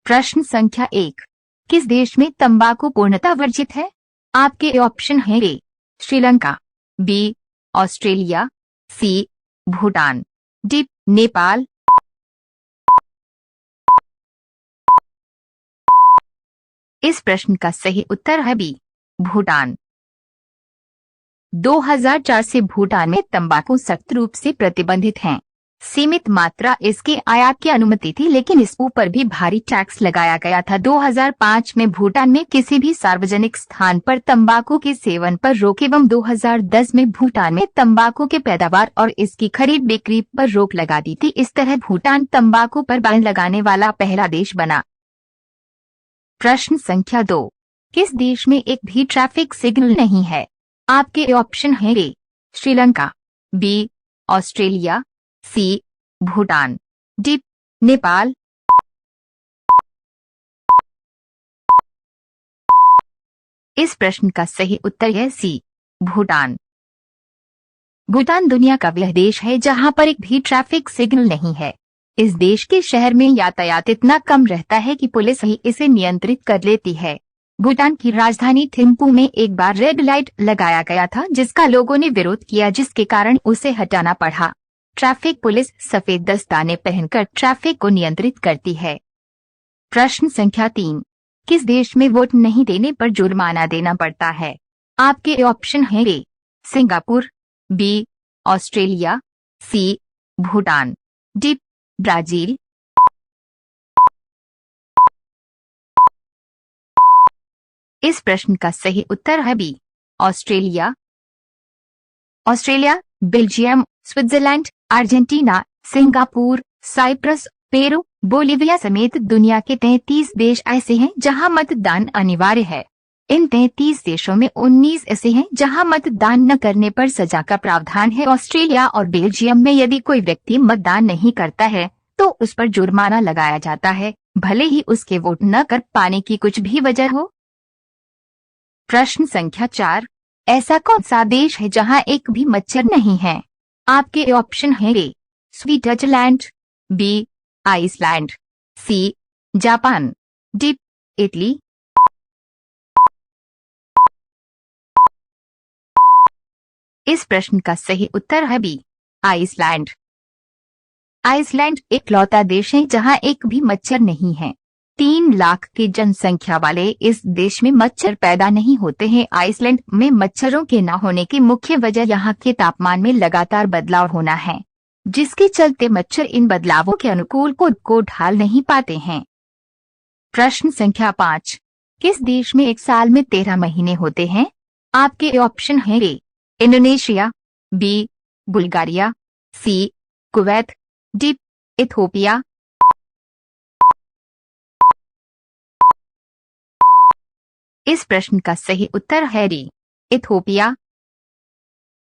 प्रश्न संख्या 1। किस देश में तंबाकू पूर्णतः वर्जित है? आपके ऑप्शन हैं ए Sri Lanka, B Australia, C Bhutan, D Nepal. इस प्रश्न का सही उत्तर है बी भूटान। 2004 से भूटान में तंबाकू सख्त रूप से प्रतिबंधित है। सीमित मात्रा इसके आयात की अनुमति थी, लेकिन इस ऊपर भी भारी टैक्स लगाया गया था। 2005 में भूटान में किसी भी सार्वजनिक स्थान पर तंबाकू के सेवन पर रोक एवं 2010 में भूटान में तंबाकू के पैदावार और इसकी खरीद बिक्री पर रोक लगा दी थी। इस तरह भूटान तंबाकू पर बैन लगाने वाला पहला देश बना। प्रश्न संख्या 2। किस देश में एक भी ट्रैफिक सिग्नल नहीं है? आपके ऑप्शन हैं ए Sri Lanka, B Australia, C Bhutan, D Nepal. इस प्रश्न का सही उत्तर है सी भूटान। भूटान दुनिया का वह देश है जहां पर एक भी ट्रैफिक सिग्नल नहीं है। इस देश के शहर में यातायात इतना कम रहता है कि पुलिस ही इसे नियंत्रित कर लेती है। भूटान की राजधानी थिम्पू में एक बार रेड लाइट लगाया गया था, जिसका लोगों ने विरोध किया, जिसके कारण उसे हटाना पड़ा। ट्रैफिक पुलिस सफेद दस्ताने पहनकर ट्रैफिक को नियंत्रित करती है। प्रश्न संख्या 3। किस देश में वोट नहीं देने पर जुर्माना देना पड़ता है? आपके ऑप्शन हैं A Singapore, B Australia, C Bhutan, D Brazil. इस प्रश्न का सही उत्तर है B Australia. Australia, Belgium, Switzerland, Argentina, Singapore, Cyprus, Peru, Bolivia समेत दुनिया के 33 देश ऐसे हैं जहां मतदान अनिवार्य है। इन 33 देशों में 19 ऐसे हैं जहां मतदान न करने पर सजा का प्रावधान है। ऑस्ट्रेलिया और बेल्जियम में यदि कोई व्यक्ति मतदान नहीं करता है तो उस पर जुर्माना लगाया जाता है, भले ही उसके वोट न कर पाने की कुछ भी वजह हो। प्रश्न संख्या 4। ऐसा कौन सा देश है जहां एक भी मच्छर नहीं है? आपके ऑप्शन हैं A Switzerland, B Iceland, C Japan, D Italy. इस प्रश्न का सही उत्तर है बी आइसलैंड। आइसलैंड इकलौता देश है जहां एक भी मच्छर नहीं है। 3 लाख की जनसंख्या वाले इस देश में मच्छर पैदा नहीं होते हैं। आइसलैंड में मच्छरों के न होने की मुख्य वजह यहाँ के तापमान में लगातार बदलाव होना है, जिसके चलते मच्छर इन बदलावों के अनुकूल कोड को ढाल नहीं पाते हैं। प्रश्न संख्या 5। किस देश में एक साल में 13 महीने होते हैं? आपके ऑप्शन हैं ए इंडोनेशिया, बी बुल्गारिया, सी कुवैत, डी इथियोपिया। इस प्रश्न का सही उत्तर है डी इथियोपिया।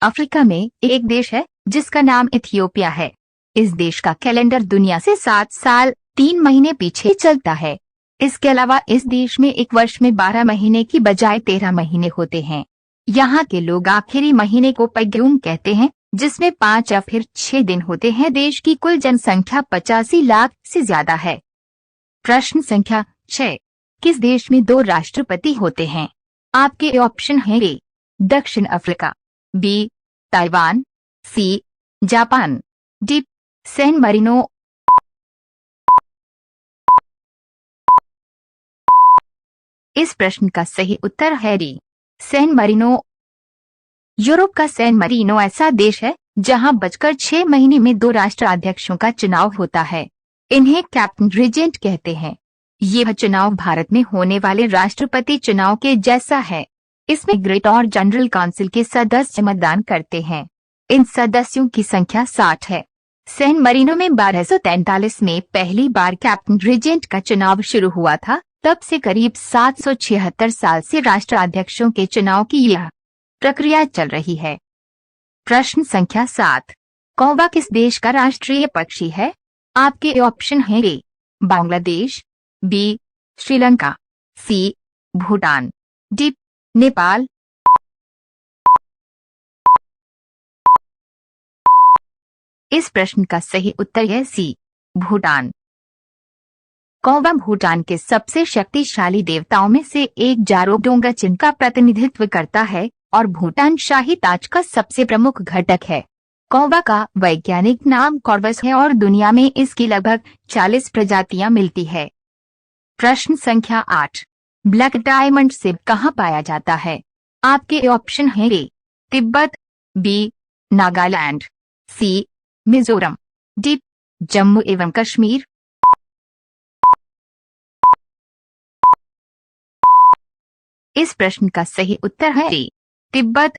अफ्रीका में एक देश है जिसका नाम इथियोपिया है। इस देश का कैलेंडर दुनिया से 7 साल 3 महीने पीछे चलता है। इसके अलावा इस देश में एक वर्ष में 12 महीने की बजाय 13 महीने होते हैं। यहाँ के लोग आखिरी महीने को पग्यूम कहते हैं, जिसमें 5 या फिर 6 दिन होते हैं। देश की कुल जनसंख्या 85 लाख से ज्यादा है। प्रश्न संख्या 6। किस देश में 2 राष्ट्रपति होते हैं? आपके ऑप्शन हैं ए दक्षिण Africa, B Taiwan, C Japan, D San Marino. इस प्रश्न का सही उत्तर है डी सैन मरीनो। यूरोप का सैन मरीनो ऐसा देश है जहां बचकर 6 महीने में 2 राष्ट्राध्यक्षों का चुनाव होता है। इन्हें कैप्टन रेजेंट कहते हैं। यह चुनाव भारत में होने वाले राष्ट्रपति चुनाव के जैसा है। इसमें ग्रेट और जनरल काउंसिल के सदस्य मतदान करते हैं। इन सदस्यों की संख्या 60 है। सैन मरीनो में 1243 में पहली बार कैप्टन रेजेंट का चुनाव शुरू हुआ था। तब से करीब 776 साल से राष्ट्राध्यक्षों के चुनाव की यह प्रक्रिया चल रही है। प्रश्न संख्या 7। कौवा किस देश का राष्ट्रीय पक्षी है? आपके ऑप्शन हैं ए बांग्लादेश, बी श्रीलंका, सी भूटान, डी नेपाल। इस प्रश्न का सही उत्तर है सी भूटान। कौवा भूटान के सबसे शक्तिशाली देवताओं में से एक जारो डोंगचिन का प्रतिनिधित्व करता है और भूटान शाही ताज का सबसे प्रमुख घटक है। कौवा का वैज्ञानिक नाम कॉर्वस है और दुनिया में इसकी लगभग 40 प्रजातियां मिलती है। प्रश्न संख्या 8, ब्लैक डायमंड सिप कहाँ पाया जाता है? आपके ऑप्शन हैं ए तिब्बत, बी नागालैंड, सी मिजोरम, डी जम्मू एवं कश्मीर। इस प्रश्न का सही उत्तर है ए तिब्बत।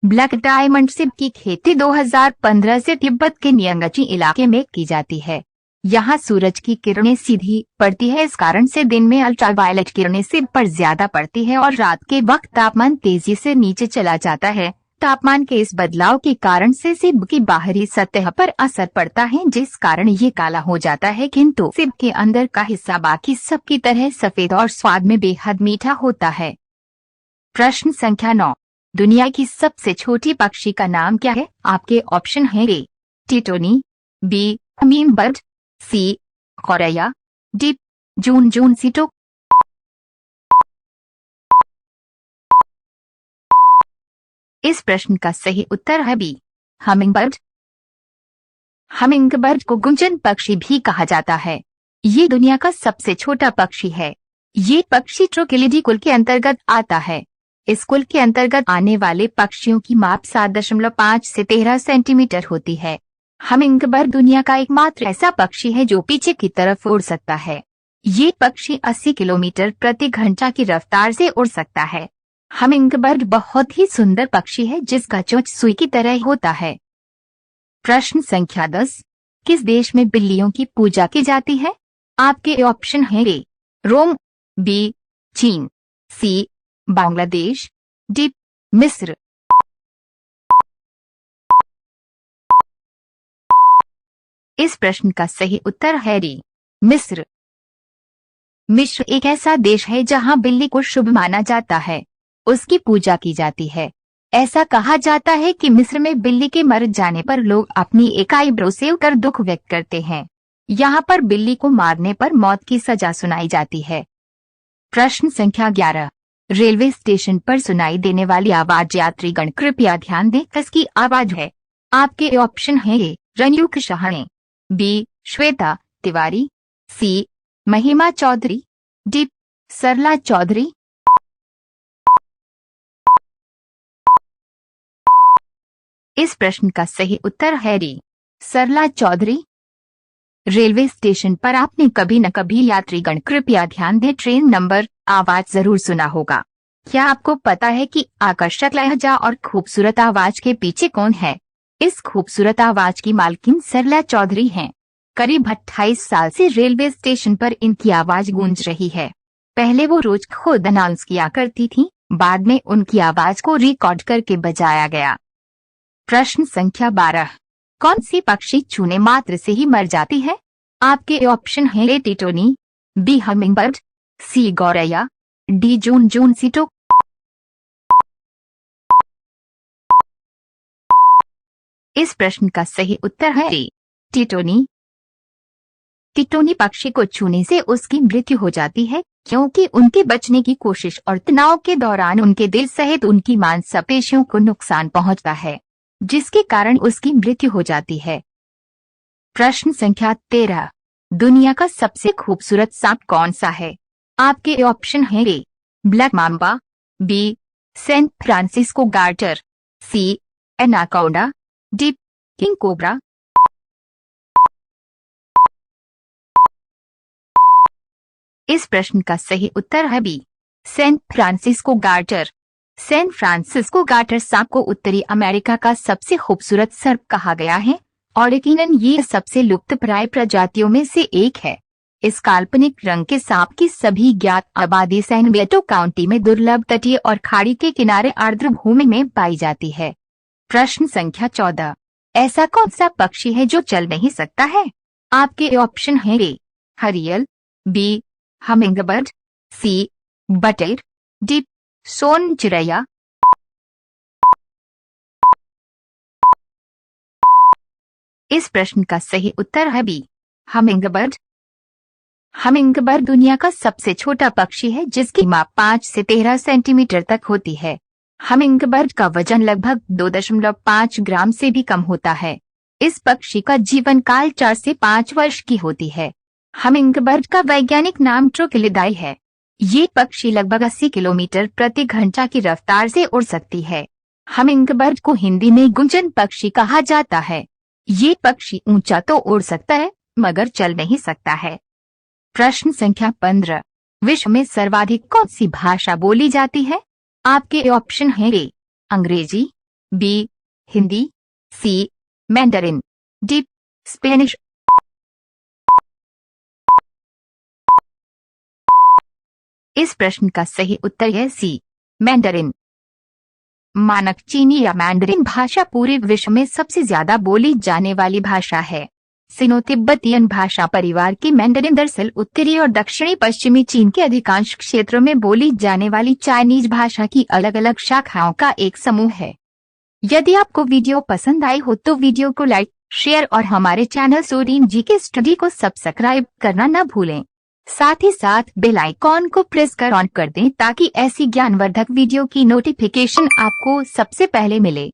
ब्लैक डायमंड सिप की खेती 2015 से तिब्बत के नियंगची इलाके में की जाती है। यहाँ सूरज की किरणें सीधी पड़ती है, इस कारण से दिन में अल्ट्रावायलेट किरणें सिप पर ज्यादा पड़ती है और रात के वक्त तापमान तेजी से नीचे चला जाता है। तापमान के इस बदलाव के कारण से सिप की बाहरी सतह पर असर पड़ता है, जिस कारण ये काला हो जाता है, किंतु सिप के अंदर का हिस्सा बाकी सब की तरह सफेद और स्वाद में बेहद मीठा होता है। प्रश्न संख्या 9, दुनिया की सबसे छोटी पक्षी का नाम क्या है? आपके ऑप्शन हैं ए टिटोनी, बी हमिंगबर्ड, सी गौरैया, डी जून जून सीटो। इस प्रश्न का सही उत्तर है बी हमिंगबर्ड। हमिंगबर्ड को गुंजन पक्षी भी कहा जाता है। ये दुनिया का सबसे छोटा पक्षी है। ये पक्षी ट्रोकिलिडी कुल के अंतर्गत आता है। इस कुल के अंतर्गत आने वाले पक्षियों की माप 7.5 से 13 सेंटीमीटर होती है। हमिंगबर्ड दुनिया का एकमात्र ऐसा पक्षी है जो पीछे की तरफ उड़ सकता है। ये पक्षी 80 किलोमीटर प्रति घंटा की रफ्तार से उड़ सकता है। हमिंगबर्ड बहुत ही सुंदर पक्षी है जिसका चोंच सुई की तरह होता है। प्रश्न संख्या 10, किस देश में बिल्लियों की पूजा की जाती है? आपके ऑप्शन हैं ए रोम, बी चीन, सी बांग्लादेश, डी मिस्र। इस प्रश्न का सही उत्तर है डी मिस्र। मिस्र एक ऐसा देश है जहां बिल्ली को शुभ माना जाता है। उसकी पूजा की जाती है। ऐसा कहा जाता है कि मिस्र में बिल्ली के मर जाने पर लोग अपनी एक आईब्रो सेवकर दुख व्यक्त करते हैं। यहाँ पर बिल्ली को मारने पर मौत की सजा सुनाई जाती है। प्रश्न संख्या 11, रेलवे स्टेशन पर सुनाई देने वाली आवाज यात्रीगण कृपया ध्यान दें, किसकी आवाज है? आपके ऑप्शन हैं ए रनयूक शाहणे, बी श्वेता तिवारी, सी महिमा चौधरी, डी सरला चौधरी। इस प्रश्न का सही उत्तर है डी सरला चौधरी। रेलवे स्टेशन पर आपने कभी न कभी यात्रीगण कृपया ध्यान दें ट्रेन नंबर आवाज जरूर सुना होगा। क्या आपको पता है कि आकर्षक लहजा और खूबसूरत आवाज के पीछे कौन है? इस खूबसूरत आवाज की मालकिन सरला चौधरी हैं। करीब 28 साल से रेलवे स्टेशन पर इनकी आवाज गूंज रही है। पहले वो रोज खुद अनाउंस किया करती थी, बाद में उनकी आवाज को रिकॉर्ड करके बजाया गया। प्रश्न संख्या 12, कौन सी पक्षी छूने मात्र से ही मर जाती है? आपके ऑप्शन हैं ए टिटोनी, बी हमिंगबर्ड, सी गौरैया, डी जून जून सीटो। इस प्रश्न का सही उत्तर है ए टिटोनी। टिटोनी पक्षी को छूने से उसकी मृत्यु हो जाती है क्योंकि उनके बचने की कोशिश और तनाव के दौरान उनके दिल सहित उनकी मांसपेशियों को नुकसान पहुंचता है, जिसके कारण उसकी मृत्यु हो जाती है। प्रश्न संख्या 13, दुनिया का सबसे खूबसूरत सांप कौन सा है? आपके ऑप्शन हैं A black mamba, B San Francisco garter, C anaconda, D king cobra. इस प्रश्न का सही उत्तर है B San Francisco garter. San Francisco garter सांप को उत्तरी अमेरिका का सबसे खूबसूरत सर्प कहा गया है और यकीनन ये सबसे लुप्तप्राय प्रजातियों में से एक है। इस काल्पनिक रंग के सांप की सभी ज्ञात आबादी सैन विएटो काउंटी में दुर्लभ तटीय और खाड़ी के किनारे आर्द्र भूमि में पाई जाती है। प्रश्न संख्या 14, ऐसा कौन सा पक्षी है जो चल नहीं सकता है? आपके ऑप्शन हैं ए हरियल, बी हमिंगबर्ड, सी बटेर, डी सोन चिड़ैया। इस प्रश्न का सही उत्तर है बी हमिंगबर्ड। हमिंगबर्ड दुनिया का सबसे छोटा पक्षी है जिसकी माप 5 से 13 सेंटीमीटर तक होती है। हमिंगबर्ड का वजन लगभग 2.5 ग्राम से भी कम होता है। इस पक्षी का जीवन काल 4 से 5 वर्ष की होती है। हमिंगबर्ड का वैज्ञानिक नाम ट्रोकिलिडाई है। ये पक्षी लगभग 80 किलोमीटर प्रति घंटा की रफ्तार से उड़ सकती है। हमिंगबर्ड को हिंदी में गुंजन पक्षी कहा जाता है। ये पक्षी ऊंचा तो उड़ सकता है मगर चल नहीं सकता है। प्रश्न संख्या 15। विश्व में सर्वाधिक कौन सी भाषा बोली जाती है? आपके ऑप्शन हैं ए अंग्रेजी, बी हिंदी, सी मैंडरिन, डी स्पेनिश। इस प्रश्न का सही उत्तर है सी मैंडरिन। मानक चीनी या मैंडरिन भाषा पूरे विश्व में सबसे ज्यादा बोली जाने वाली भाषा है। सिनो तिब्बतियन भाषा परिवार की मैंडरिन दरअसल उत्तरी और दक्षिणी पश्चिमी चीन के अधिकांश क्षेत्रों में बोली जाने वाली चाइनीज भाषा की अलग अलग शाखाओं का एक समूह है। यदि आपको वीडियो पसंद आई हो तो वीडियो को लाइक, शेयर और हमारे चैनल सोरीन जी के स्टडी को सब्सक्राइब करना न भूलें। साथ ही साथ बेल आइकॉन को प्रेस कर ऑन कर दें ताकि ऐसी ज्ञानवर्धक वीडियो की नोटिफिकेशन आपको सबसे पहले मिले।